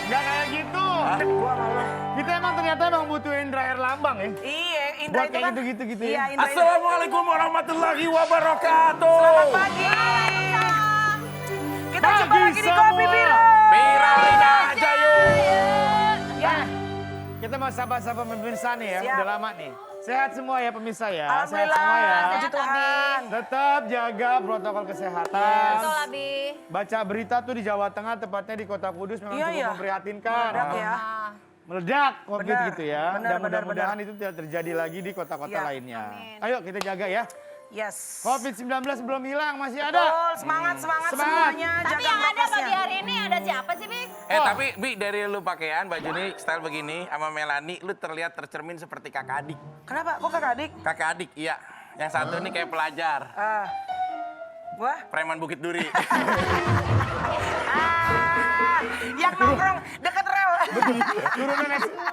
Nggak kayak gitu. Gua malah. Kita emang ternyata butuhin Indra Herlambang ya. Iya, Indra Buat itu kayak kan. gitu-gitu Iya, ya. Indra itu. Assalamualaikum warahmatullahi wabarakatuh. Selamat pagi. Kita Pagi jumpa lagi di semua. Kopi Viral. Viralin aja yuk. Ya, Kita mau sabar-sabar pemirsa nih ya. Siap. Udah lama nih. Sehat semua ya pemirsa ya. Sehat alhamdulillah. semua ya. Puji Tuhan. Tetap jaga protokol kesehatan. Betul, Abi. Baca berita tuh di Jawa Tengah, tepatnya di Kota Kudus memang Iya, cukup iya. memprihatinkan. Meledak ya. Meledak COVID Benar, gitu ya. benar, Dan benar, mudah-mudahan itu tidak terjadi lagi di kota-kota Iya. lainnya. Amin. Ayo kita jaga ya. Yes. COVID-19 belum hilang, masih ada. Betul, semangat Semangat. semuanya. Tapi Jaga yang ada prokesnya. pagi hari ini ada siapa sih, Bi? Tapi Bi, dari lu pakaian baju ini style begini sama Melani, lu terlihat tercermin seperti kakak adik. Kenapa? Kok kakak adik? Kakak adik, iya. Yang satu ini kayak pelajar. Wah. Preman Bukit Duri. Yang nongkrong deket rel. Turunan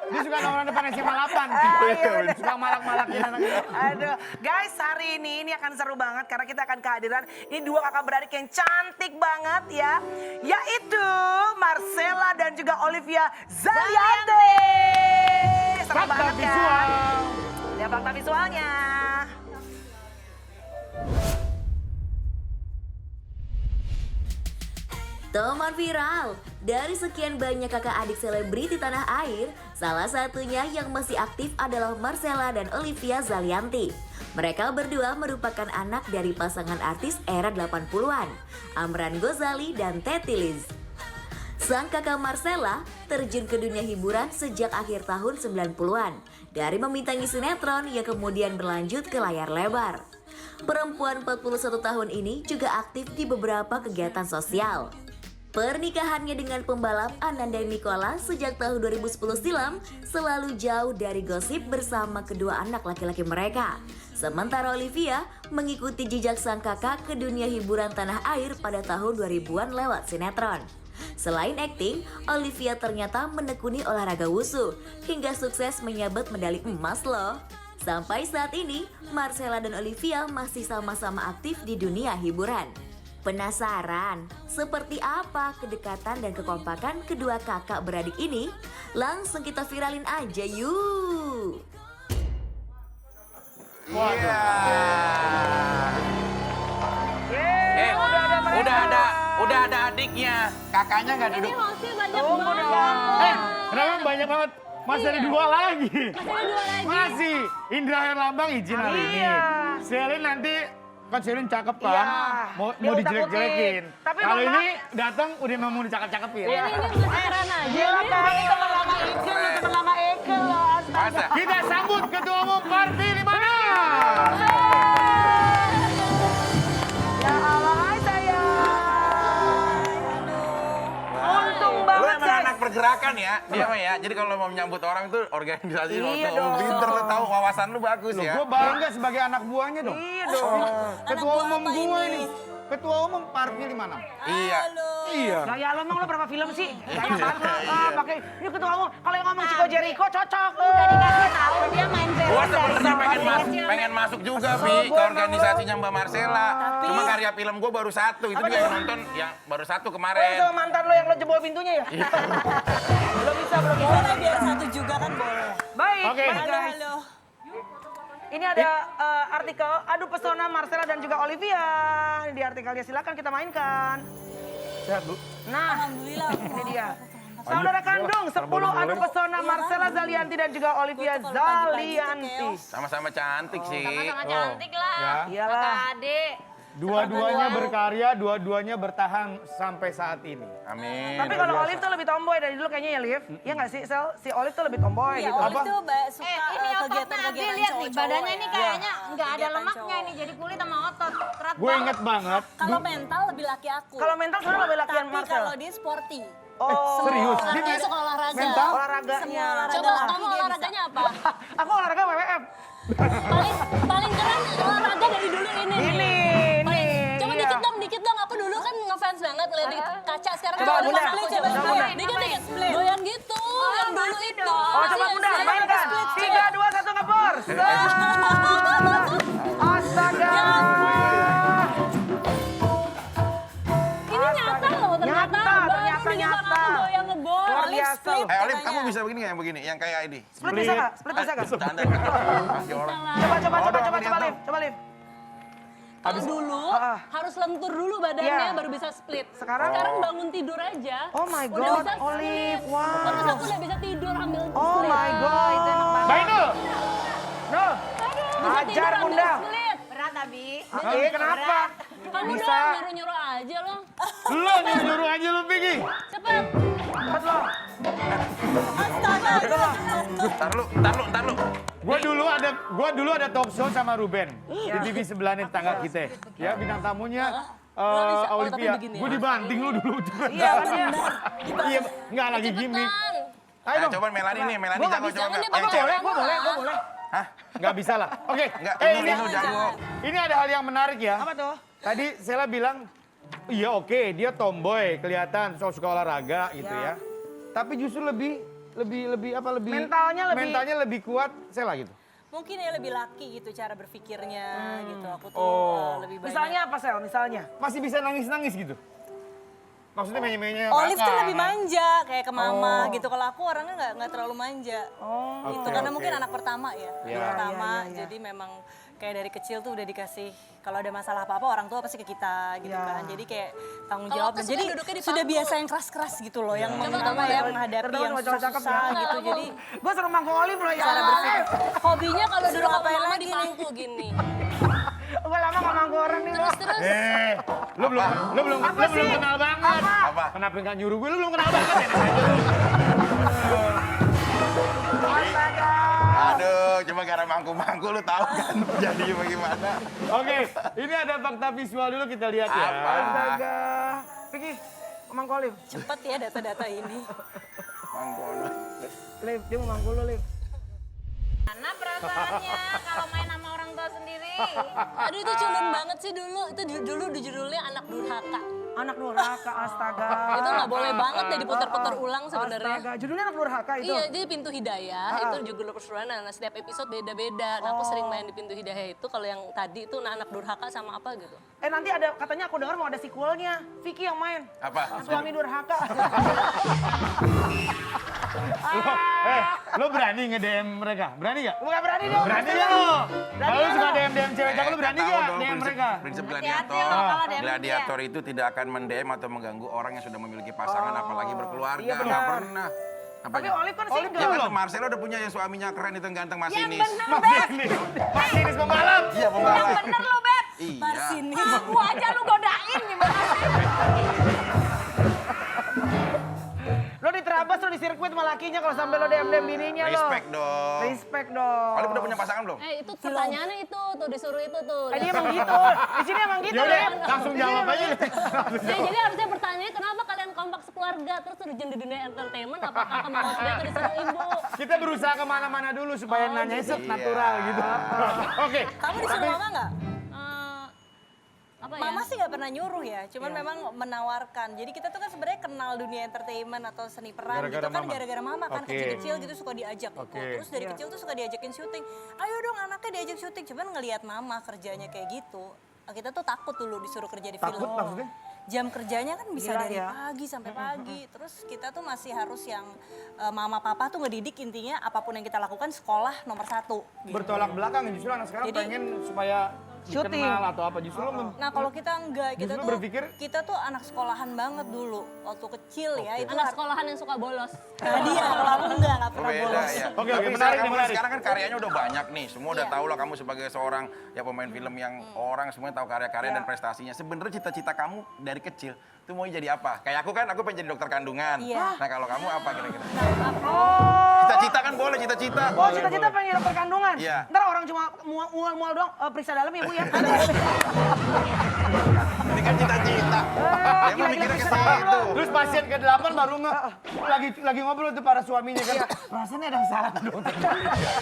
dia suka nongkrong depan SMA 8. Iya, bener. Suka malak-malakin anaknya. Aduh, guys, hari ini akan seru banget karena kita akan kehadiran ini dua kakak beradik yang cantik banget ya, yaitu Marcella dan juga Olivia Zalianty. Seru Fakta banget visual. kan? Ya fakta visualnya. Teman viral, dari sekian banyak kakak adik selebriti tanah air, salah satunya yang masih aktif adalah Marcella dan Olivia Zalianty. Mereka berdua merupakan anak dari pasangan artis era 80-an, Amran Ghazali dan Teti Liz. Sang kakak Marcella terjun ke dunia hiburan sejak akhir tahun 90-an, dari membintangi sinetron yang kemudian berlanjut ke layar lebar. Perempuan 41 tahun ini juga aktif di beberapa kegiatan sosial. Pernikahannya dengan pembalap Ananda Mikola sejak tahun 2010 silam selalu jauh dari gosip bersama kedua anak laki-laki mereka. Sementara Olivia mengikuti jejak sang kakak ke dunia hiburan tanah air pada tahun 2000-an lewat sinetron. Selain akting, Olivia ternyata menekuni olahraga wushu hingga sukses menyabet medali emas loh. Sampai saat ini, Marcella dan Olivia masih sama-sama aktif di dunia hiburan. Penasaran seperti apa kedekatan dan kekompakan kedua kakak beradik ini? Langsung kita viralin aja yuk! Iya. Yeay, Udah ada adiknya. Kakaknya nggak duduk. Masih banyak Tunggu banget. dong. Kenapa banyak banget? Masih ada dua lagi. Masih ada dua lagi. Masih. Indra Herlambang izin hari ini. Iya. Selin nanti kan Selin cakep kan. Iya. Mau Dia dijelek-jelekin. utak-utik. Tapi Kalau Mama- ini datang udah mau dicakep-cakepin. Ini masih keren aja. Gila kan, ini teman lama Ekel loh, teman lama Ekel loh. Masa? Kita sambut Ketua Umum Parvi di mana? Ya Allah, hai sayang. Untung Lu banget emang guys. anak pergerakan ya, dia mah ya. Jadi kalau mau menyambut orang itu organisasi Iya lo dong. pinter, lo tahu wawasan lu bagus ya. Gue bangga sebagai anak buahnya dong. Iya dong. Ketua Umum gue ini. Ketua Umum Parvi di mana? Iya. Iya. Gaya lo emang lo berapa film sih? Gaya banget lo. Pakai ini ketua umum. Kalau yang ngomong Chico Jericho cocok. Udah dikasih tahu dia main film Gua dari sebenarnya kecil. pengen masuk juga, Oh, Bi, ke gua organisasinya Mbak Marcella. Cuma karya film gua baru satu, itu juga yang nonton yang baru satu Oh, kemarin. sama mantan lo yang lo jebol pintunya ya? Belum bisa. Boleh biar satu juga kan boleh. Baik, Oke. baik Halo, guys. halo. Ini ada artikel Adu Pesona Marcella dan juga Olivia. Ini di artikelnya, silakan kita mainkan. Sehat, Bu. Nah, Alhamdulillah. ini dia. Saudara kandung 10 adu pesona Marcella Zalianty dan juga Olivia Gua tuh kalau pagi-pagi tuh Zalianty. chaos. Sama-sama cantik sih. Sama-sama cantik lah. Ya. Iyalah. Kakak adik. Dua-duanya berkarya, dua-duanya bertahan sampai saat ini. Amin. Tapi kalau Olive tuh lebih tomboy dari dulu kayaknya ya, Liv. Iya nggak sih, Sel? Si Olive tuh lebih tomboy Iya, gitu. Olive tuh suka Ini ototnya Abi kegiatan-kegiatan lihat nih, cowok-cowok badannya ini ya. kayaknya nggak ada Kegiatan lemaknya cowok. ini, jadi kulit sama otot. Kerat Gue banget. inget banget. Kalau mental lebih laki aku. Kalau mental sebenarnya lebih lakian Tapi Marcel. kalau dia sporty. Oh, serius? Semua Dia suka olahraga. mental? olahraganya. Semua olahraga Coba laki kamu dia olahraganya apa? Aku olahraga WWF. Paling keren olahraga dari dulu ini. Ini. Coba iya. dikit dong. Aku dulu kan ngefans banget ngeliat di kaca. Sekarang Coba, Bunda. split, Coba, Bunda. Dikit. Goyang gitu. Yang dulu itu. Oh, coba Bunda, mainkan. 3, 2, 1, ngebor. Astaga. Ini nyata loh ternyata. Nyata, Baru ternyata di depan nyata. aku ngebor. Luar Olive biasa split. loh. Olive, Katanya. kamu bisa begini nggak yang begini? Yang kayak ini. Split bisa nggak? Split bisa nggak? Canda. Masih orang. Coba, Liv. Coba, Liv. Kalau dulu harus lentur dulu badannya Iya. baru bisa split. Sekarang? bangun tidur aja. Oh my udah God, bisa Olive, split. wow. Terus aku udah bisa tidur ambil Oh split. my God. Itu enak banget. Baik Nul. Nul, Bisa tidur ajar ambil Bunda. split. Berat, Abi. Kenapa? Kamu Bisa. udah nyuruh-nyuruh aja loh. Lo nyuruh aja lo Piki. Cepet. Cepet loh. Ntar lu. Gua dulu ada talk show sama Ruben di TV sebelah nih tetangga kita. Ya bintang tamunya bisa. Oh, tapi Olivia. begini ya. Gue dibanting lu dulu. Iya kan dia. Iya, nggak lagi gimmick. Cepetan. Ayo Nah, dong. coba Melani nih, Melani Gua nggak jago bisa, coba kan nggak? dia Yang pakai cewek. Gue boleh. Hah? Nggak bisa lah. Oke. Enggak, Ini Inu jago. Ini ada hal yang menarik ya. Apa tuh? Tadi Sela bilang, iya oke, dia tomboy, kelihatan suka olahraga gitu ya. Tapi justru lebih mentalnya lebih kuat Sela gitu. Mungkin ya lebih laki gitu cara berpikirnya gitu. Aku tuh lebih banyak. Misalnya apa, Sel? Misalnya? Masih bisa nangis-nangis gitu. Maksudnya menye-menye. Olive tuh kakak. lebih manja kayak ke mama gitu. Kalau aku orangnya nggak terlalu manja. Oh. Gitu Oke, karena oke. mungkin anak pertama ya. Iya. Anak pertama Iya. jadi memang kayak dari kecil tuh udah dikasih kalau ada masalah apa-apa orang tua pasti ke kita gitu Iya. kan. Jadi kayak tanggung Kalau jawab aku dan suka jadi duduknya di sudah pangku. biasa yang keras-keras gitu loh yang Coba, yang coba. menghadapi Terus yang mau cowok-cakep susah ya? gitu. Jadi Gue suruh mangkuk Olive loh ya. cara berpikir. Hobinya kalau duduk sama ngapain mama lagi di nih? pangku gini. Gue lama gak mangkuk orang nih loh. Terus. Lu belum kenal banget. Apa? Kenapa nggak nyuruh gue? Lu belum kenal banget ya. Aduh, coba gara mangku-mangku lu tahu kan jadi bagaimana? Oke, ini ada fakta visual dulu kita lihat ya. Apa? Astaga. Piki, mangkuk Olive. Cepet ya data-data ini. Mangku. Liv, dia mau mangkuk lu, Liv. Mana perasaannya kalau main sama orang tua sendiri? Aduh itu culun banget sih dulu. Itu dulu judulnya anak durhaka. Anak durhaka, astaga. Itu nggak boleh banget deh diputar-putar ulang sebenarnya. Astaga, judulnya anak durhaka itu. Iya, jadi Pintu Hidayah itu juga perseruan. Nah, setiap episode beda-beda. Nah, aku sering main di Pintu Hidayah itu. Kalau yang tadi itu anak durhaka sama apa gitu. Nanti ada, katanya aku dengar mau ada sequelnya. Vicky yang main. Apa? Suami durhaka. Lo berani nge-DM mereka? Berani gak? Gue gak berani dong. Berani gak lo? Kalau lu suka DM cewek cakep lu berani Tahu gak dong DM mereka? Prinsip Hati-hati gladiator. loh kalau DM Gladiator itu tidak akan mendem atau mengganggu orang yang sudah memiliki pasangan apalagi berkeluarga. Iya, Nggak benar. pernah. Tapi Olive kan Ya single. kan Marcelo udah punya yang suaminya keren itu yang ganteng masinis. Masinis pembalap. Iya pembalap. Bener lo, Beb. Iya. Sini. Aku aja lu godain gimana sih? Lo diterabas lo di sirkuit sama lakinya kalau sampai lo DM bininya lo. Respect dong. Respect dong. Olive udah punya pasangan belum? Itu pertanyaannya itu tuh disuruh itu tuh. Dia emang gitu. Di sini emang gitu, Yaudah, Liv. langsung jawab aja. Jadi harusnya pertanyaannya kenapa kalian kompak sekeluarga terus terjun di dunia entertainment apakah kemauan dia atau disuruh ibu? Kita berusaha kemana-mana dulu supaya nanya set natural gitu. Oke. Kamu disuruh mama nggak? Apa ya? Mama sih nggak pernah nyuruh ya, cuman memang menawarkan. Jadi kita tuh kan sebenarnya kenal dunia entertainment atau seni peran Gara-gara gitu kan mama? gara-gara mama kan Oke. kecil-kecil gitu suka diajak ikut. Oke. Terus dari kecil tuh suka diajakin syuting. Ayo dong anaknya diajak syuting, cuman ngelihat mama kerjanya kayak gitu. Kita tuh takut dulu disuruh kerja di film. Takut maksudnya? Jam kerjanya kan bisa Gila dari ya. pagi sampai pagi. Terus kita tuh masih harus yang mama papa tuh ngedidik intinya apapun yang kita lakukan sekolah nomor 1. Gitu. Bertolak belakang justru anak sekarang Jadi- pengen supaya Syuting. dikenal atau apa justru lo Nah kalau kita enggak, kita Justru tuh berpikir- kita tuh anak sekolahan banget dulu waktu kecil ya. Itu Anak sekolahan yang suka bolos. Nah dia kalau aku enggak pernah Beda bolos. ya. Oke, Tapi menarik, sekarang, kamu menarik. sekarang kan karyanya udah banyak nih. Semua udah Iya. tahu lah kamu sebagai seorang ya pemain film yang orang semuanya tahu karya-karya dan prestasinya. Sebenarnya cita-cita kamu dari kecil itu mau jadi apa? Kayak aku kan, aku pengen jadi dokter kandungan. Iya. Nah kalau kamu apa kira-kira? Oh. Cita-cita kan boleh, cita-cita. Oh, cita-cita pengen jadi dokter kandungan. Iya. Ntar orang cuma mual-mual doang, periksa dalam ya Bu ya. Ini kan cita-cita. Dia gila, mau mikirnya ke gila, situ. Terus pasien ke-8 baru lagi ngobrol tuh para suaminya kan. Rasanya ada yang salah dong.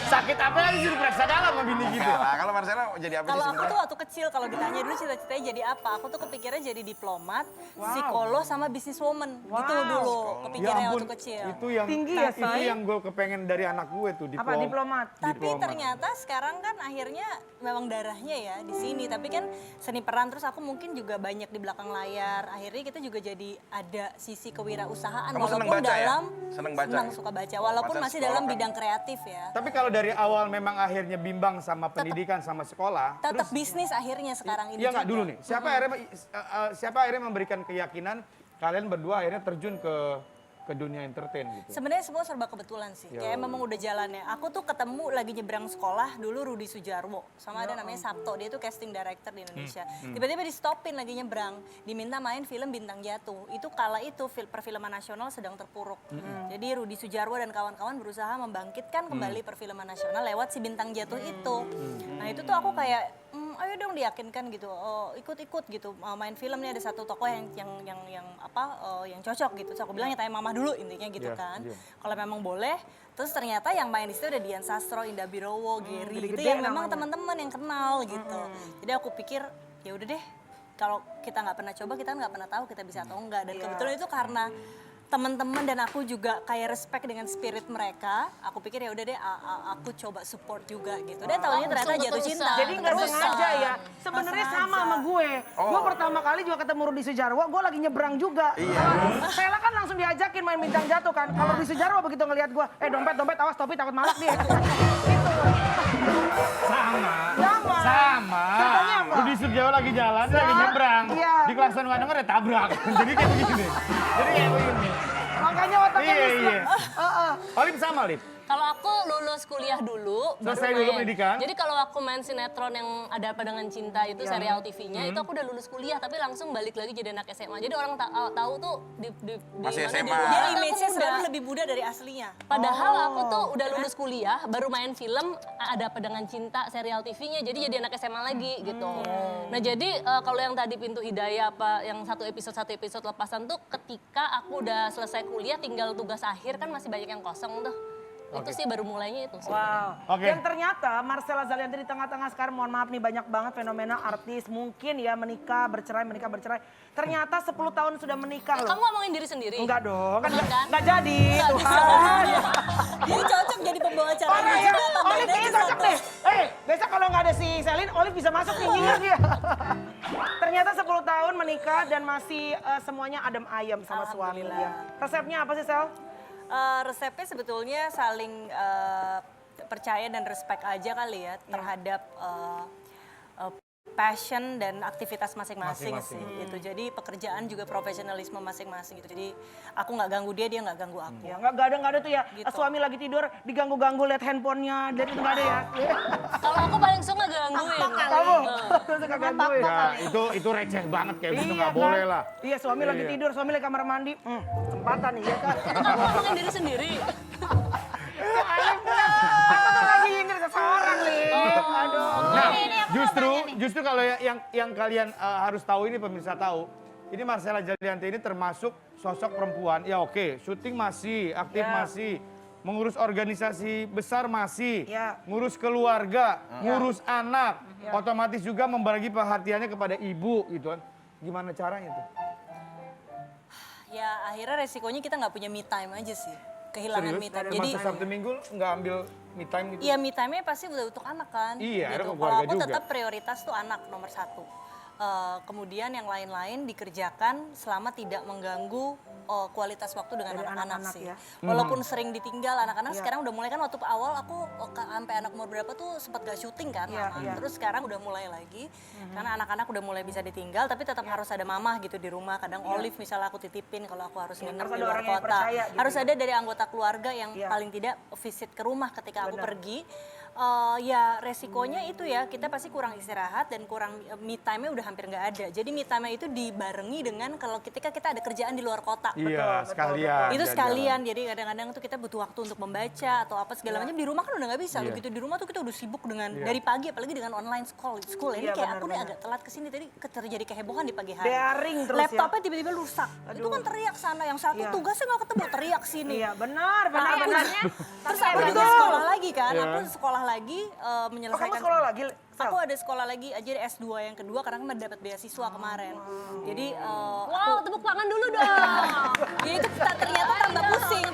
Sakit apa lagi suruh periksa dalam sama bini gitu. Enggak lah, kalau Marcella mau jadi apa sih Kalau aku sebenarnya? tuh waktu kecil kalau ditanya dulu cita-citanya jadi apa, aku tuh kepikirnya jadi diplomat, psikolog sama businesswoman. Gitu dulu kepikirnya waktu kecil. Itu yang Tinggi ya, itu Say? yang gue kepengen dari anak gue tuh Apa diplomat? Tapi ternyata sekarang kan akhirnya memang darahnya ya di sini. Tapi kan seni peran terus aku mungkin juga banyak di belakang layar. Akhirnya kita juga jadi ada sisi kewirausahaan Kamu seneng walaupun baca ya? dalam Seneng baca senang ya? suka baca walaupun Masa masih sekolah dalam kan- bidang kreatif ya. Tapi kalau dari awal memang akhirnya bimbang sama pendidikan sama sekolah, Tetap bisnis akhirnya sekarang ini. iya nggak juga. dulu nih. Siapa akhirnya memberikan keyakinan kalian berdua akhirnya terjun ke dunia entertain gitu. Sebenarnya semua serba kebetulan sih. Ya Kayak memang udah jalannya. Aku tuh ketemu lagi nyebrang sekolah dulu Rudi Sujarwo sama ada namanya Sabto. Dia tuh casting director di Indonesia. Tiba-tiba di stopin lagi nyebrang, diminta main film Bintang Jatuh. Itu kala itu perfilman nasional sedang terpuruk. Jadi Rudi Sujarwo dan kawan-kawan berusaha membangkitkan kembali perfilman nasional lewat si Bintang Jatuh itu. Nah, itu tuh aku kayak ayo dong diyakinkan gitu, ikut-ikut gitu, main film nih ada satu tokoh yang cocok gitu. So aku bilang nyatain mama dulu intinya gitu Iya, kan. iya. Kalau memang boleh, terus ternyata yang main di situ ada Dian Sastro, Indah Birowo, Geri gitu gede-gede yang memang namanya. teman-teman yang kenal gitu. Jadi aku pikir ya udah deh, kalau kita nggak pernah coba kita nggak pernah tahu kita bisa atau enggak. Dan kebetulan itu karena teman-teman dan aku juga kayak respect dengan spirit mereka, aku pikir ya udah deh aku coba support juga gitu. Dan tahunnya ternyata Langsung jatuh cinta. ketulusan. Jadi nggak Ketulusan. sengaja ya. Sebenarnya Nggak sama sengaja. sama gue. Gue pertama kali juga ketemu Rudi Sujarwo, gue lagi nyebrang juga. Sela kan langsung diajakin main Bintang Jatuh kan. Kalau Rudi Sujarwo begitu ngelihat gue, dompet awas topi takut malak dia. Sama. Ceritanya apa? Rudi Surjawa lagi jalan, dia lagi nyebrang. Iya. Di klakson nggak denger ya tabrak. Jadi kayak begini. Jadi kayak begini. Makanya otaknya Iya, bisa. iya. Olip sama, Lip. Kalau aku lulus kuliah dulu, Selesai baru dulu main. pendidikan. Jadi kalau aku main sinetron yang Ada Apa Dengan Cinta itu serial TV-nya, itu aku udah lulus kuliah tapi langsung balik lagi jadi anak SMA. Jadi orang tahu tuh di Masih mana, di SMA. luar Dia tuh aku image-nya muda. selalu lebih muda dari aslinya. Padahal aku tuh udah lulus kuliah, baru main film Ada Apa Dengan Cinta serial TV-nya, jadi anak SMA lagi gitu. Nah jadi kalau yang tadi Pintu Hidayah apa yang satu episode lepasan tuh ketika aku udah selesai kuliah tinggal tugas akhir kan masih banyak yang kosong tuh. Itu sih baru mulainya itu sih. Wow. Oke. Dan ternyata Marcella Zalianty di tengah-tengah sekarang, mohon maaf nih banyak banget fenomena artis mungkin ya menikah bercerai. Ternyata 10 tahun sudah menikah loh. Kamu ngomongin diri sendiri? Enggak dong, kan Enggak kan? enggak jadi. Nggak bisa. Tuhan. Jadi cocok jadi pembawa acara Oh ini iya, juga tambahin Olive kayaknya aja cocok satu. deh. Besok kalau nggak ada si Selin, Olive bisa masuk nih, nyinyir dia. Ternyata 10 tahun menikah dan masih semuanya adem ayem sama suaminya. Alhamdulillah. Resepnya apa sih, Sel? Resepnya sebetulnya saling percaya dan respect aja kali ya terhadap passion dan aktivitas masing-masing sih gitu. Jadi pekerjaan juga profesionalisme masing-masing gitu. Jadi aku nggak ganggu dia, dia nggak ganggu aku. Ya nggak ada tuh ya. Gitu. Suami lagi tidur diganggu-ganggu lihat handphonenya, lihat itu nggak ada ya. Kalau aku paling suka gangguin. Kamu suka gangguin. Ya, itu receh banget kayak gitu nggak kan? boleh lah. Iya, suami lagi tidur, suami lagi kamar mandi. Kesempatan nih ya kan. Kamu ngomongin diri sendiri. Aku tuh lagi nyindir seseorang nih. Aduh. Nah, justru kalau yang kalian harus tahu ini pemirsa tahu, ini Marcella Zalianty ini termasuk sosok perempuan. Ya oke, syuting masih, aktif Ya. masih, mengurus organisasi besar masih, Ya. ngurus keluarga, ngurus anak, otomatis juga membagi perhatiannya kepada ibu gitu kan. Gimana caranya tuh? Ya akhirnya resikonya kita nggak punya me time aja sih. Kehilangan me time. Jadi Jadi Sabtu Minggu nggak ambil me time gitu? iya me time-nya pasti udah untuk anak kan. Iya, ada gitu. keluarga Kalau aku juga. tetap prioritas tuh anak nomor 1. Kemudian yang lain-lain dikerjakan selama tidak mengganggu kualitas waktu dengan Dari anak-anak anak-anak sih. ya. Walaupun sering ditinggal anak-anak Iya. sekarang udah mulai kan waktu awal aku sampai anak umur berapa tuh sempat gak syuting kan Iya, mama. iya. Terus sekarang udah mulai lagi karena anak-anak udah mulai bisa ditinggal tapi tetap harus ada mamah gitu di rumah. Kadang Olive misalnya aku titipin kalau aku harus nginep harus di ada luar orang yang kota. percaya gitu Harus ya. ada dari anggota keluarga yang Iya. paling tidak visit ke rumah ketika aku Benar. pergi. Ya resikonya itu ya kita pasti kurang istirahat dan kurang me time-nya udah hampir nggak ada. Jadi me time-nya itu dibarengi dengan kalau ketika kita ada kerjaan di luar kota. Iya, sekalian. Itu jalan-jalan. sekalian, jadi kadang-kadang tuh kita butuh waktu untuk membaca atau apa segala macam. Di rumah kan udah nggak bisa, Iya. begitu di rumah tuh kita udah sibuk dengan dari pagi, apalagi dengan online school. Ini Iya, kayak aku nih benar-benar. agak telat kesini tadi terjadi kehebohan di pagi hari. Daring terus ya. Laptopnya tiba-tiba rusak. Itu kan teriak sana, yang satu Iya. tugasnya nggak ketemu, teriak sini. Iya, benar. Terus aku juga sekolah lagi kan, Iya. aku sekolah lagi Oh, kamu menyelesaikan. sekolah lagi? Sel? Aku ada sekolah lagi aja di S2 yang kedua karena kan dapat beasiswa kemarin. Jadi Wow, tepuk tangan dulu dong. ya itu ternyata tambah pusing,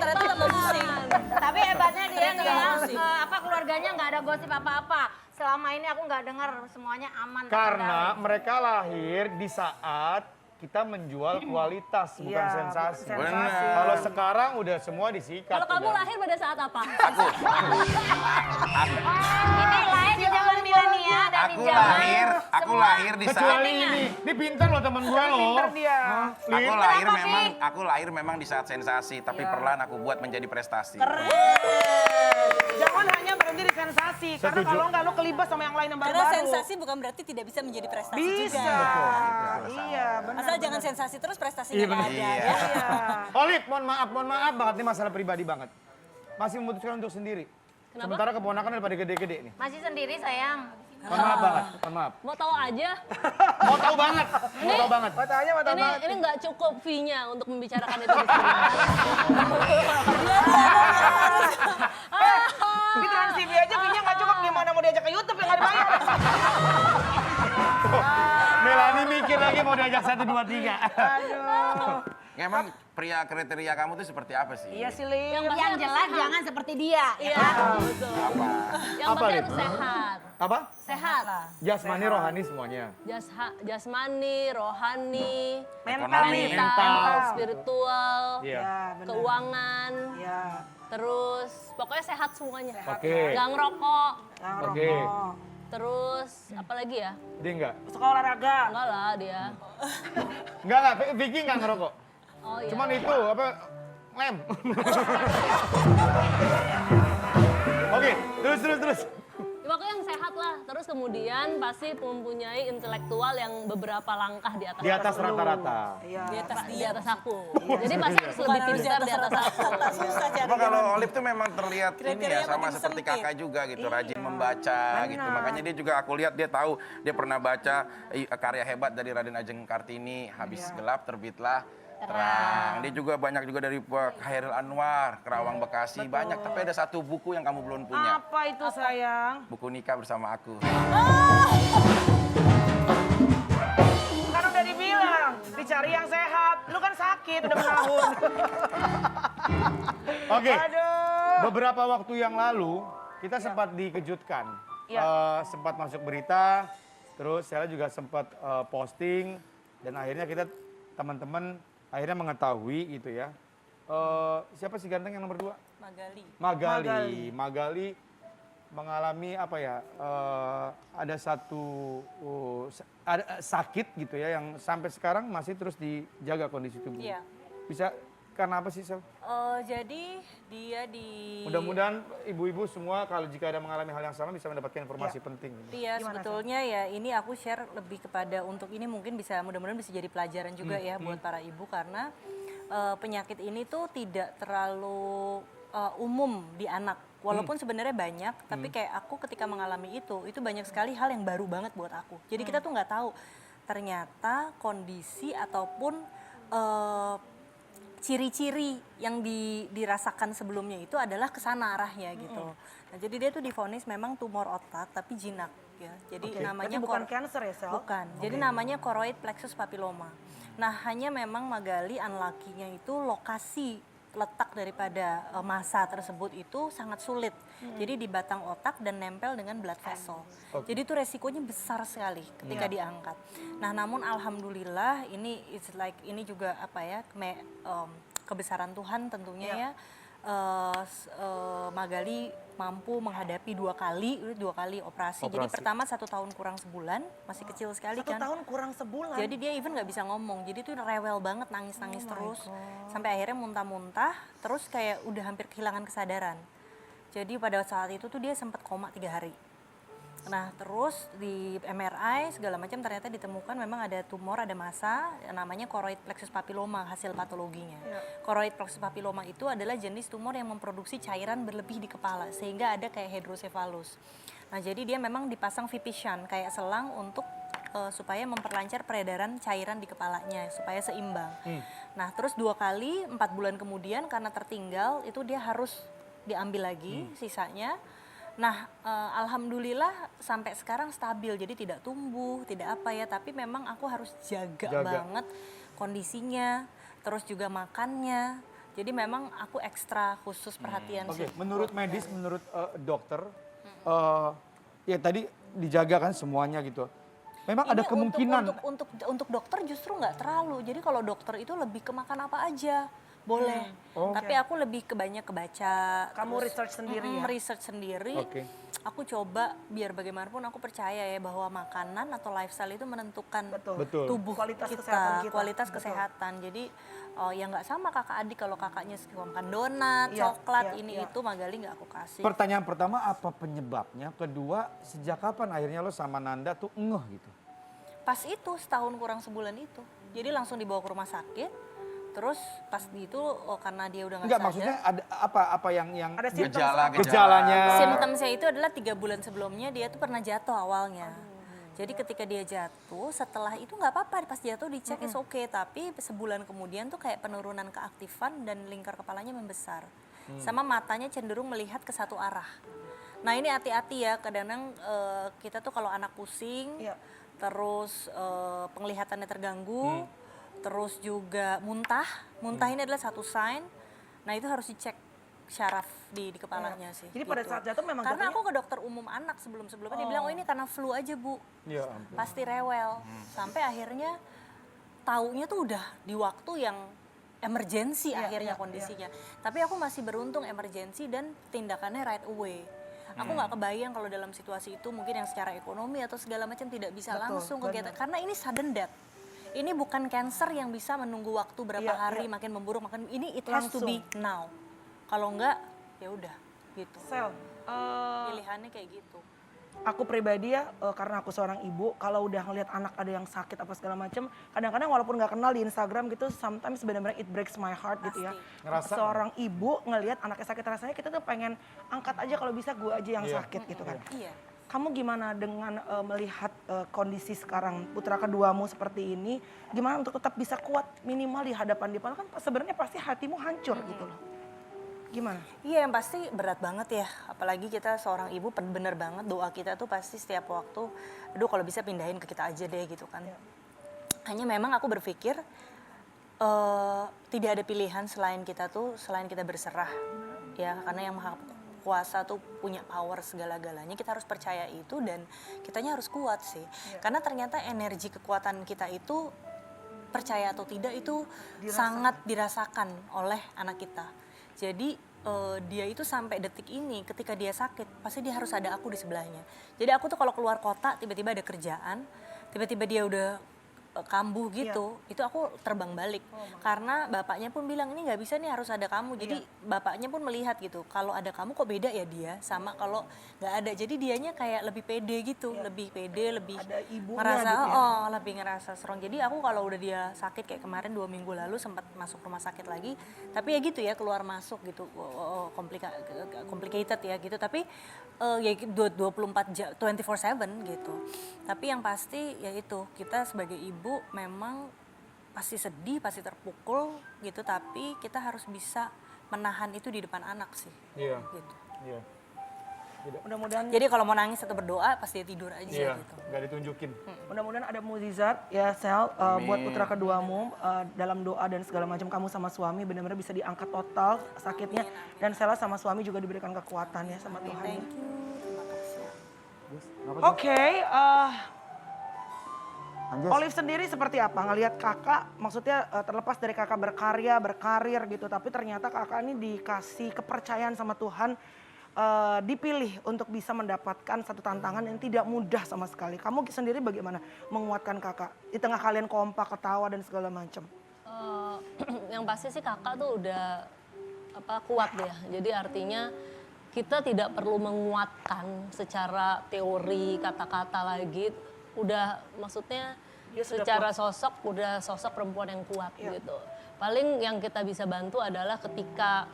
Tapi hebatnya dia Ternyata nih ya, pusing. keluarganya nggak ada gosip apa-apa. selama ini aku nggak dengar semuanya aman. Karena mereka lahir di saat kita menjual kualitas, bukan Iya, sensasi. bukan sensasi. Kalau sekarang udah semua disikat. Kalau kamu udah. lahir pada saat apa? Ini lahir di zaman milenial dan di Aku zaman lahir di saat Kecuali ini pintar loh temen gue loh. Pinter dia. Hah? Lin? aku lahir memang di saat sensasi, tapi perlahan aku buat menjadi prestasi. Jangan hanya berhenti di sensasi, karena Setuju. kalau nggak lu kelibas sama yang lain yang Karena baru-baru. sensasi bukan berarti tidak bisa menjadi prestasi Bisa. juga. Iya, benar. Asal jangan sensasi terus prestasinya Iya, nggak benar. ada. Iya. Ya. Olip, mohon maaf banget ini masalah pribadi banget. Masih memutuskan untuk sendiri. Sementara keponakan udah pada gede-gede nih. masih sendiri sayang. Mohon maaf banget, mohon maaf. Mau tahu aja? Mau tahu banget, mau tahu banget. Matanya mata banget. Ini nggak cukup fee-nya untuk membicarakan itu di sini. Di Trans TV aja punya nggak cukup, gimana mau diajak ke YouTube yang nggak dibayar. Melani mikir lagi mau diajak 1, 2, 3. Aduh. Emang pria kriteria kamu tuh seperti apa sih? Iya sih, Lin. Yang jelas jangan seperti dia. Iya, betul. Apa? Yang Apa, penting Lip? harus sehat. Apa? Sehat. Jasmani, rohani semuanya. Jasmani, rohani, Ekonomi, mental, spiritual, Iya. Ya, benar. keuangan, Iya. terus pokoknya sehat semuanya. Oke. Nggak ngerokok, Yang Oke. rokok. terus apa lagi ya? Dia enggak? Suka olahraga. Enggak lah dia. Enggak, Vicky enggak ngerokok. Oh iya. Cuman itu apa lem. Oke, terus. Ya, pokoknya yang sehat lah. Terus kemudian pasti mempunyai intelektual yang beberapa langkah di atas Di atas rata-rata. Iya. di atas aku. Jadi pasti harus lebih pintar di atas aku. Susah cari. Cuma kalau Olip tuh memang terlihat ini Kriterianya ya sama makin seperti sempit. kakak juga gitu, rajin membaca gitu. Makanya dia juga aku lihat dia tahu dia pernah baca karya hebat dari Raden Ajeng Kartini, Habis Gelap Terbitlah Terang. Dia juga banyak juga dari Khairil Anwar, Kerawang Bekasi, banyak. Tapi ada satu buku yang kamu belum punya. Apa itu sayang? Buku Nikah Bersama Aku. Kan udah dibilang, dicari yang sehat. Lu kan sakit udah menahun. Oke. Aduh. Beberapa waktu yang lalu kita sempat dikejutkan. Iya. Sempat masuk berita, terus saya juga sempat posting dan akhirnya kita teman-teman akhirnya mengetahui gitu ya. Siapa sih ganteng yang nomor 2? Magali. Magali mengalami apa ya? Ada satu ada sakit gitu ya yang sampai sekarang masih terus dijaga kondisi tubuh. Iya. Bisa karena apa sih, Sel? Jadi dia di... Mudah-mudahan ibu-ibu semua kalau jika ada mengalami hal yang sama bisa mendapatkan informasi penting. Iya, sebetulnya ya ini aku share lebih kepada untuk ini mungkin bisa mudah-mudahan bisa jadi pelajaran juga ya buat para ibu karena penyakit ini tuh tidak terlalu umum di anak. Walaupun sebenarnya banyak, tapi kayak aku ketika mengalami itu banyak sekali hal yang baru banget buat aku. Jadi kita tuh nggak tahu ternyata kondisi ataupun ciri-ciri yang dirasakan sebelumnya itu adalah kesana arahnya gitu. Nah, jadi dia tuh divonis memang tumor otak tapi jinak ya. Jadi namanya Tapi bukan cancer ya, Sel? Bukan. Jadi namanya choroid plexus papilloma. Nah, hanya memang Magali unlucky-nya itu lokasi letak daripada massa tersebut itu sangat sulit. Jadi di batang otak dan nempel dengan blood vessel. Jadi itu resikonya besar sekali ketika diangkat. Nah, namun alhamdulillah ini it's like ini juga apa ya kebesaran Tuhan tentunya ya. Magali mampu menghadapi dua kali operasi. Jadi pertama 1 tahun kurang sebulan, masih kecil sekali 1 kan. tahun kurang sebulan. Jadi dia even nggak bisa ngomong, jadi tuh rewel banget nangis-nangis terus, sampai akhirnya muntah-muntah, terus kayak udah hampir kehilangan kesadaran. Jadi pada saat itu tuh dia sempat koma 3 hari. Nah terus di MRI segala macam ternyata ditemukan memang ada tumor, ada massa, namanya choroid plexus papilloma hasil patologinya. Choroid plexus papilloma itu adalah jenis tumor yang memproduksi cairan berlebih di kepala sehingga ada kayak hidrosefalus. Nah jadi dia memang dipasang VP shunt kayak selang untuk supaya memperlancar peredaran cairan di kepalanya supaya seimbang. Nah terus 2 kali 4 bulan kemudian karena tertinggal itu dia harus diambil lagi sisanya. Nah, alhamdulillah sampai sekarang stabil, jadi tidak tumbuh, tidak apa ya, tapi memang aku harus jaga banget kondisinya, terus juga makannya. Jadi memang aku ekstra khusus perhatian Oke, sih. menurut medis, menurut dokter, ya tadi dijaga kan semuanya gitu. Memang ada Ini kemungkinan. untuk dokter justru nggak terlalu. Jadi kalau dokter itu lebih ke makan apa aja boleh. Tapi aku lebih ke banyak kebaca. Kamu research sendiri ya? Research sendiri. Oke. Aku coba biar bagaimanapun aku percaya ya bahwa makanan atau lifestyle itu menentukan Betul. tubuh Kualitas kita, kesehatan kita. kualitas Betul. kesehatan. Jadi ya nggak sama kakak adik, kalau kakaknya suka makan donat, Iya, coklat, iya, ini iya. itu Magali nggak aku kasih. Pertanyaan pertama, apa penyebabnya? Kedua, sejak kapan akhirnya lo sama Nanda tuh ngeh gitu? Pas itu setahun kurang sebulan itu. Jadi langsung dibawa ke rumah sakit. Terus pas itu karena dia udah nggak Enggak, sadar. maksudnya ada apa yang Ada simptom gejalanya? Simptomnya itu adalah 3 bulan sebelumnya dia tuh pernah jatuh awalnya. Jadi ketika dia jatuh, setelah itu nggak apa-apa, pas jatuh dicek is oke, tapi sebulan kemudian tuh kayak penurunan keaktifan dan lingkar kepalanya membesar. Sama matanya cenderung melihat ke satu arah. Nah ini hati-hati ya, kadang-kadang kita tuh kalau anak pusing, Iya. terus penglihatannya terganggu, terus juga muntah ini adalah satu sign. Nah itu harus dicek syaraf di kepalanya sih. Jadi pada gitu. saat jatuh memang Karena jatuhnya- aku ke dokter umum anak sebelumnya dia bilang, oh ini karena flu aja Bu, Ya ampun. pasti rewel. Sampai akhirnya taunya tuh udah di waktu yang emergensi akhirnya kondisinya. Tapi aku masih beruntung emergensi dan tindakannya right away. Aku nggak kebayang kalau dalam situasi itu mungkin yang secara ekonomi atau segala macam tidak bisa langsung kegiatan. Karena ini sudden death. Ini bukan cancer yang bisa menunggu waktu berapa hari makin memburuk, makin ini it has to be now. Kalau enggak ya udah gitu. Sel, Pilihannya kayak gitu. aku pribadi ya, karena aku seorang ibu, kalau udah ngeliat anak ada yang sakit apa segala macam, kadang-kadang walaupun nggak kenal di Instagram gitu, sometimes benar-benar it breaks my heart gitu ya. Ngerasa- Seorang ibu ngelihat anaknya sakit, rasanya kita tuh pengen angkat aja kalau bisa gue aja yang sakit gitu kan. Iya. Kamu gimana dengan melihat kondisi sekarang putra keduamu seperti ini, gimana untuk tetap bisa kuat minimal di hadapan dia? Padahal kan sebenarnya pasti hatimu hancur gitu loh. Gimana? Iya yang pasti berat banget ya, apalagi kita seorang ibu bener banget doa kita tuh pasti setiap waktu, aduh kalau bisa pindahin ke kita aja deh gitu kan. Hanya memang aku berpikir tidak ada pilihan selain kita berserah ya, karena yang maha kuasa tuh punya power segala-galanya, kita harus percaya itu dan kitanya harus kuat sih. Karena ternyata energi kekuatan kita itu percaya atau tidak itu sangat dirasakan oleh anak kita. Jadi dia itu sampai detik ini ketika dia sakit pasti dia harus ada aku di sebelahnya. Jadi aku tuh kalau keluar kota tiba-tiba ada kerjaan, tiba-tiba dia udah kambuh gitu, itu aku terbang balik. Karena bapaknya pun bilang ini nggak bisa nih, harus ada kamu. Jadi bapaknya pun melihat gitu, kalau ada kamu kok beda ya dia sama kalau nggak ada. Jadi dianya kayak lebih pede gitu, lebih pede, lebih Ada ibunya ngerasa gitu ya. lebih ngerasa strong. Jadi aku kalau udah dia sakit kayak kemarin 2 minggu lalu sempat masuk rumah sakit lagi, tapi ya gitu ya keluar masuk gitu, complicated ya gitu. Tapi ya 24 jam, 24/7 gitu. Tapi yang pasti ya itu, kita sebagai ibu memang pasti sedih, pasti terpukul gitu, tapi kita harus bisa menahan itu di depan anak sih. Iya. Gitu. Iya. Mudah-mudahan Jadi kalau mau nangis atau berdoa pasti dia tidur aja Iya, gitu. nggak ditunjukin. Mudah-mudahan ada mukjizat ya Sel, buat putra keduamu dalam doa dan segala macam, kamu sama suami benar-benar bisa diangkat total sakitnya, dan Sela sama suami juga diberikan kekuatan ya sama Tuhan. Thank you, terima kasih. Oke, Anjas. Olive sendiri seperti apa? Ngelihat kakak, maksudnya terlepas dari kakak berkarya, berkarir gitu, tapi ternyata kakak ini dikasih kepercayaan sama Tuhan, dipilih untuk bisa mendapatkan satu tantangan yang tidak mudah sama sekali. Kamu sendiri bagaimana menguatkan kakak di tengah kalian kompak, ketawa dan segala macam? Yang pasti sih kakak tuh udah kuat ya. Jadi artinya kita tidak perlu menguatkan secara teori kata-kata lagi. Udah maksudnya secara sosok udah sosok perempuan yang kuat gitu. Paling yang kita bisa bantu adalah ketika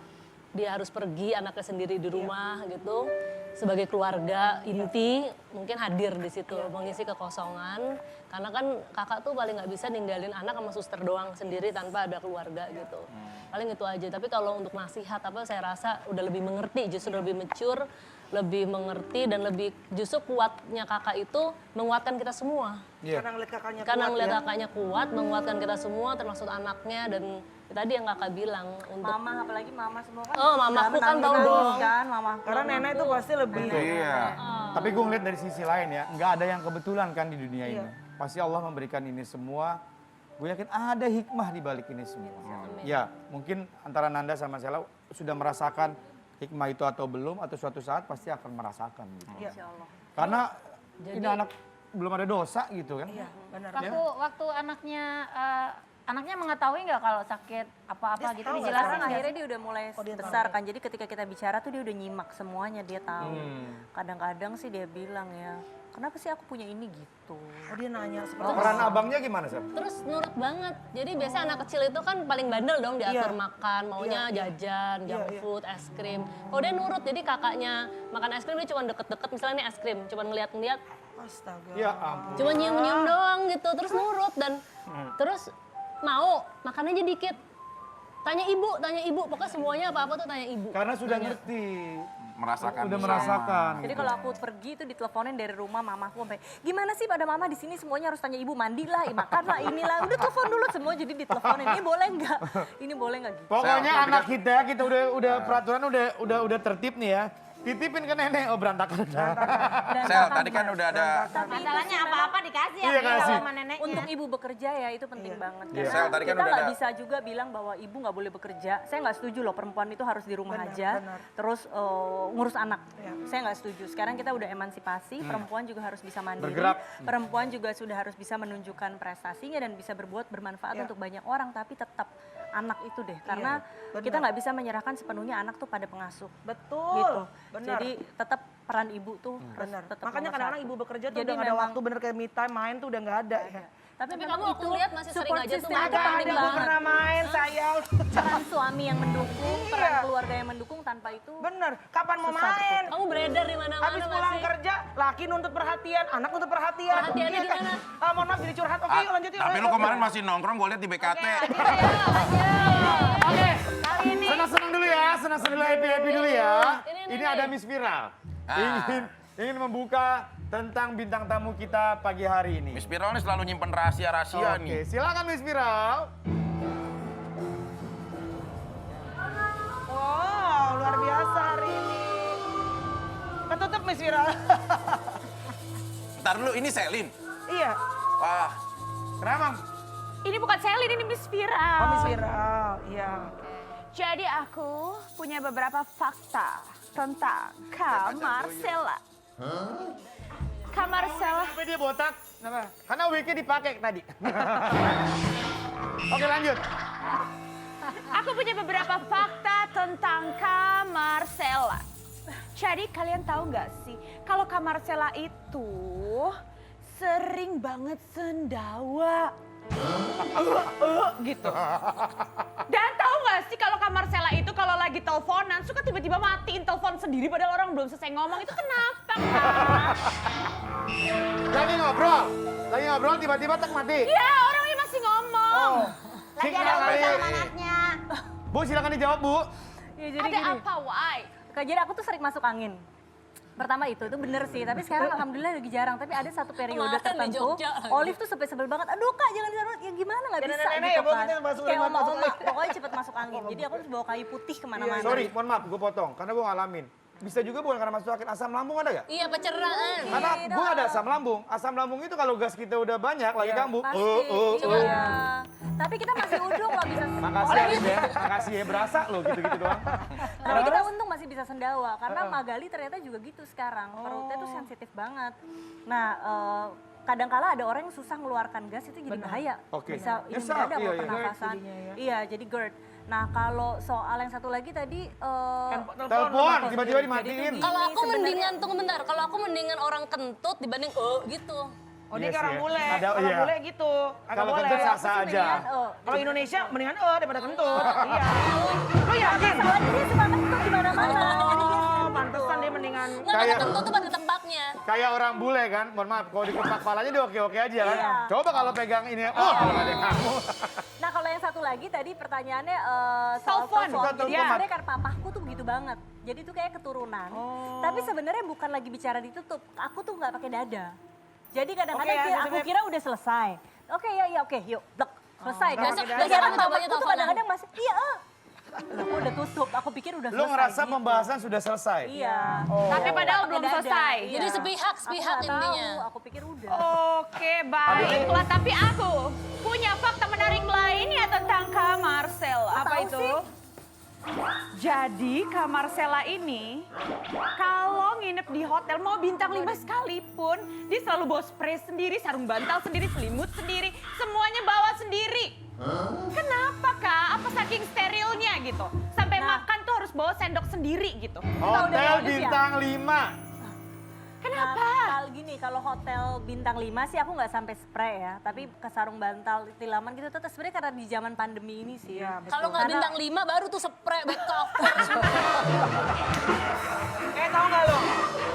dia harus pergi, anaknya sendiri di rumah gitu, sebagai keluarga inti mungkin hadir di situ, mengisi kekosongan. Karena kan kakak tuh paling nggak bisa ninggalin anak sama suster doang sendiri tanpa ada keluarga gitu. Paling itu aja. Tapi kalau untuk nasihat saya rasa udah lebih mengerti, justru lebih mature, lebih mengerti dan lebih justru kuatnya kakak itu menguatkan kita semua. Karena ngeliat kakaknya Karena kuat ngeliat ya. kakaknya kuat, menguatkan kita semua termasuk anaknya, dan tadi yang kakak bilang untuk Mama, apalagi mama semua kan. Oh, mamaku kan tahu dong. Kan, mama. Karena nenek itu pasti lebih Iya. Tapi gue ngeliat dari sisi lain ya, nggak ada yang kebetulan kan di dunia ini. Pasti Allah memberikan ini semua. Gue yakin ada hikmah di balik ini semua. Ya, mungkin antara Nanda sama Sela sudah merasakan hikmah itu atau belum, atau suatu saat pasti akan merasakan gitu. Karena ini anak belum ada dosa gitu kan. Iya, benar. Waktu anaknya mengetahui nggak kalau sakit apa-apa gitu tahu, dijelasin Sekarang nggak? akhirnya dia udah mulai besar kan, jadi ketika kita bicara tuh dia udah nyimak semuanya, dia tahu. Kadang-kadang sih dia bilang ya, kenapa sih aku punya ini gitu. Oh dia nanya seperti Peran abangnya gimana Sel? Terus nurut banget. Jadi biasanya anak kecil itu kan paling bandel dong diatur makan, maunya jajan, junk food, es krim. Kalau dia nurut, jadi kakaknya makan es krim dia cuma deket-deket, misalnya nih es krim, cuma ngeliat-ngeliat, astaga. Ya ampun. cuma nyium-nyium doang gitu, terus nurut dan terus mau makan aja dikit. Tanya ibu, pokoknya semuanya apa-apa tuh tanya ibu. Karena sudah ngerti. Merasakan. Udah bersama. merasakan. Jadi kalau aku pergi itu diteleponin dari rumah mamaku sampai, gimana sih pada mama di sini semuanya harus tanya ibu, mandilah, makanlah, inilah. Udah telepon dulu semua jadi diteleponin. Ini boleh nggak? Ini boleh nggak gitu? Pokoknya Sel, anak kita udah peraturan udah tertib nih ya. Titipin ke nenek, oh berantakan. Sel, tadi kan udah ada. Masalahnya apa-apa dikasih ya Iya, kasih. sama neneknya. Untuk ibu bekerja ya itu penting banget. Iya. Karena Sel, tadi kan kita udah nggak ada. bisa juga bilang bahwa ibu nggak boleh bekerja. Saya nggak setuju loh, perempuan itu harus di rumah aja. Terus ngurus anak. Saya nggak setuju. Sekarang kita udah emansipasi, perempuan juga harus bisa mandiri. Bergerak. Perempuan juga sudah harus bisa menunjukkan prestasinya dan bisa bermanfaat untuk banyak orang. Tapi tetap anak itu deh, karena kita nggak bisa menyerahkan sepenuhnya anak tuh pada pengasuh. Betul. Gitu. Benar. Jadi tetap peran ibu tuh harus Benar. tetap Makanya nomor kadang-kadang satu. ibu bekerja tuh Jadi udah nggak ada memang- waktu bener kayak me time main tuh udah nggak ada ya. Tapi Tapi memang kamu aku itu lihat masih sering support aja tuh system itu Ada penting gue banget. pernah main sayang. Peran suami yang mendukung, peran Iya. keluarga yang mendukung, tanpa itu Bener. Kapan mau Susah main? Kamu beredar di mana-mana Habis nggak pulang sih? kerja, laki nuntut perhatian, anak nuntut perhatian. Perhatiannya Iya kan? gimana? Mohon maaf jadi curhat. Oke, yuk lanjut yuk. Tapi ayo, lu yuk. kemarin masih nongkrong, gue lihat di BKT. Oke, kali ini Senang-senang dulu ya, senang-senang dulu, happy dulu ya. Ini Ini ada Miss Viral. Ah. Ingin membuka tentang bintang tamu kita pagi hari ini. Miss Viral ini selalu nyimpen rahasia-rahasia Oke, nih. silakan Miss Viral. wow, luar biasa hari ini. Ketutup Miss Viral. Ntar dulu, ini Selin. Iya. Wah, Kenapa? Mang? Ini bukan Selin, ini Miss Viral. Oh, Miss Viral. Iya. Jadi aku punya beberapa fakta tentang Kak Marcella. Kak Marcella, Kenapa dia botak? Kenapa? Karena wig-nya dipakai tadi. Oke, lanjut. aku punya beberapa fakta tentang Kak Marcella. Jadi kalian tahu nggak sih kalau Kak Marcella itu sering banget sendawa. Gitu. Dan tahu nggak sih kalau Kak Marcella itu kalau lagi teleponan suka tiba-tiba matiin telepon sendiri padahal orang belum selesai ngomong, itu kenapa Kak? Lagi ngobrol tiba-tiba tak mati. Ya orangnya masih ngomong. Lagi ada sama anaknya. Bu, silakan dijawab, Bu. ya jadi Ada gini. apa, why? Kak, jadi aku tuh sering masuk angin. Pertama itu bener sih, tapi sekarang alhamdulillah lagi jarang. Tapi ada satu periode Kemarin di tertentu, Jogja lagi. Olive tuh sampai sebel banget. Aduh Kak, jangan disana, ya gimana nggak Ya, bisa nenek-nenek gitu ya, Bu, kan. kita masuk Kayak angin, masuk oma-oma, angin. pokoknya cepet masuk angin. Jadi aku harus bawa kayu putih kemana-mana. Sorry, mohon maaf, gue potong. Karena gue ngalamin. Bisa juga bukan karena masuk angin, asam lambung ada gak? Iya, pencernaan. Karena gue ada asam lambung. Asam lambung itu kalau gas kita udah banyak, lagi kambuh. Pasti, iya. Tapi kita masih ujung loh bisa. Makasih Arif ya, makasih ya, berasa loh gitu-gitu doang. Tapi kita untung masih bisa sendawa, karena Magali ternyata juga gitu sekarang. Perutnya tuh sensitif banget. Nah, kadang-kala ada orang yang susah mengeluarkan gas itu jadi bahaya. Oke. Bisa ini Nyesek, mendadak iya, loh iya. pernafasan. GERD jadinya ya. Iya, jadi GERD. Nah, kalau soal yang satu lagi tadi Telepon, tiba-tiba dimatiin. Kalau aku sebenarnya- mendingan, tunggu bentar. Kalau aku mendingan orang kentut dibanding gitu. Oh, dia Iya kayak orang sih ya. bule. Ada, Orang iya. bule gitu. Agak Kalau boleh. kentut sah-sah aja. Kalau Indonesia mendingan daripada kentut. Iya. Lu yakin? soalnya dia suka kentut di mana-mana. Oh, pantesan dia mendingan. Nggak, Kayak- kentut tuh pada tempatnya. Kayak orang bule kan, mohon maaf, kalau dikepak kepalanya dia oke-oke aja kan. Iya. Coba kalau pegang ini, oh kalau nggak ada yang kamu. Nah, kalau yang satu lagi tadi pertanyaannya Telepon. Bukan Jadi telepon. sebenarnya kan papahku tuh begitu banget. Jadi itu kayak keturunan. Tapi sebenarnya bukan lagi bicara ditutup. Aku tuh nggak pakai dada. Jadi kadang-kadang Oke, ya, aku maksudnya- kira udah selesai. Oke ya oke yuk. Dek, selesai. nggak pakai dada. Biasanya Besok mamaku tuh teleponan. kadang-kadang masih iya. Aku udah tutup, aku pikir udah Lu selesai. ngerasa gitu. pembahasan sudah selesai? Iya. Tapi padahal belum Dadah, selesai. iya. Jadi sepihak Aku intinya. nggak tahu, aku pikir udah. Oke, baiklah. Tapi aku punya fakta menarik lainnya tentang Kak Marcella. Apa tahu itu? sih? Jadi Kak Marcella ini kalau nginep di hotel mau bintang 5 sekalipun, dia selalu bawa spray sendiri, sarung bantal sendiri, selimut sendiri, semuanya bawa sendiri. Kenapa Kak? Apa saking sterilnya gitu? Sampai makan tuh harus bawa sendok sendiri gitu. Hotel Olivia. bintang 5. Kenapa? Kalau gini, kalau hotel bintang 5 sih aku nggak sampai spray ya, tapi ke sarung bantal, tilaman gitu tuh sebenarnya karena di zaman pandemi ini sih. Kalau nggak bintang 5 baru tuh spray back cover. Tahu nggak lo?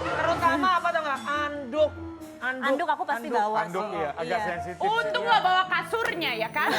Terutama apa tau nggak? Anduk. Anduk aku pasti bawa Anduk sih. ya, agak sensitif. Untung nggak bawa kasurnya ya kan?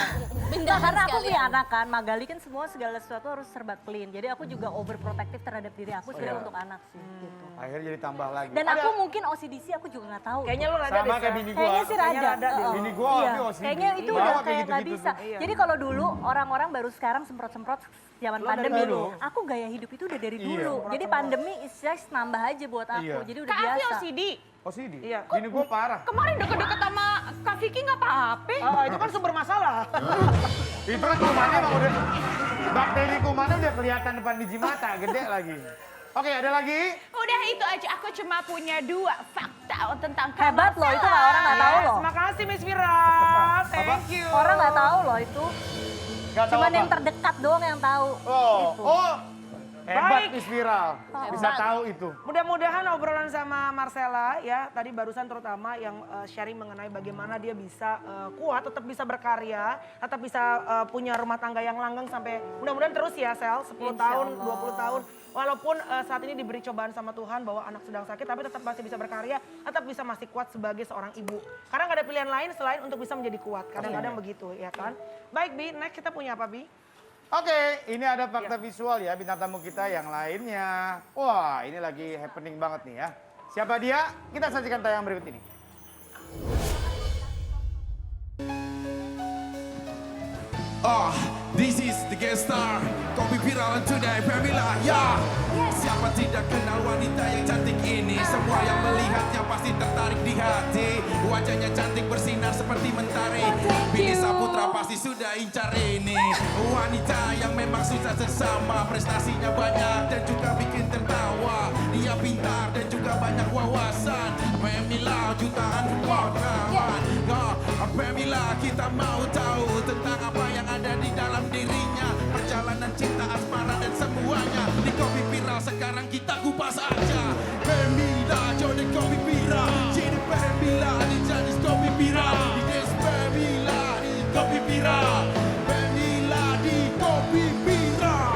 Enggak, karena aku punya anak kan, Magali kan semua segala sesuatu harus serba clean. Jadi aku juga overprotective terhadap diri aku sebenarnya untuk anak sih gitu. Akhirnya jadi tambah lagi. Dan aku mungkin OCDC aku juga nggak tahu. Kayaknya lu rada sama deh. kayak Sel. bini gua. Kayaknya sih Kayaknya rada. rada deh. Heeh. Bini gua Iya. tapi OCD. Kayaknya itu Bawa udah kayak kayak nggak gitu-gitu bisa. tuh. Jadi kalau dulu orang-orang baru sekarang semprot-semprot zaman Lo dari pandemi. dulu. Aku gaya hidup itu udah dari Iya. dulu. Jadi pandemi is just nambah aja buat aku. Iya. Jadi udah Kak Afi biasa. OCD. OCD? Iya. Bini gua parah. Kemarin deket-deket sama Kak Vicky nggak apa-apa. Itu kan sumber masalah. Itu kan kumannya emang udah, bakteri kumannya udah kelihatan depan biji mata, gede lagi. Oke, ada lagi? Udah itu aja, aku cuma punya 2 fakta tentang Kak Hebat loh, itu Marcella. orang nggak tahu loh. Terima kasih Miss Vira. Thank you. Orang nggak tahu loh itu. Gak tahu Cuman apa? yang terdekat doang yang tahu. Oh, Gitu. oh. Hebat Baik. Miss Viral. Bisa tahu itu. Mudah-mudahan obrolan sama Marcella ya tadi barusan terutama yang sharing mengenai bagaimana dia bisa kuat, tetap bisa berkarya, tetap bisa punya rumah tangga yang langgeng sampai mudah-mudahan terus ya Sel 10 tahun, 20 tahun. Walaupun saat ini diberi cobaan sama Tuhan bahwa anak sedang sakit tapi tetap masih bisa berkarya, tetap bisa masih kuat sebagai seorang ibu. Karena nggak ada pilihan lain selain untuk bisa menjadi kuat. Kadang-kadang begitu ya kan. Baik Bi, next kita punya apa Bi? Oke, ini ada fakta visual ya bintang tamu kita yang lainnya. Wah, ini lagi happening banget nih ya. Siapa dia? Kita saksikan tayang berikut ini. Oh, this is the guest star. Kopi viral today, Pamela. Ya, siapa tidak kenal wanita yang cantik ini? Semua yang melihatnya pasti tertarik di hati. Wajahnya cantik bersinar seperti mentari. Billy Saputra pasti sudah incar ini. Wanita yang memang susah sesama. Prestasinya banyak dan juga bikin tertawa. Dia pintar dan juga banyak wawasan. Pamela jutaan pengorbanan. Pamela, kita mau tahu tentang apa yang ada di dalam dirinya. Perjalanan cinta, asmara dan semuanya. Di Kopi Viral sekarang kita kupas aja. Pamela, jodoh Kopi Viral. Jadi Pamela di jadi Kopi Viral. Di Des Pamela di Kopi Viral. Pamela di Kopi Viral.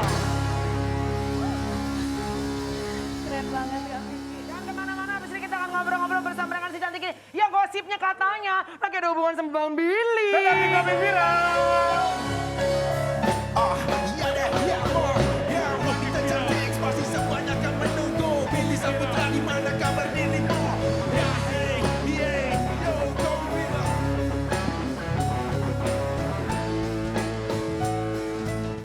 Keren banget Kak Vicky. Jangan kemana-mana, abis ini kita akan ngobrol-ngobrol bersama dengan si cantik ini. Yang gosipnya katanya lagi ada hubungan sama Bang Billy. Tetap di Kopi Viral.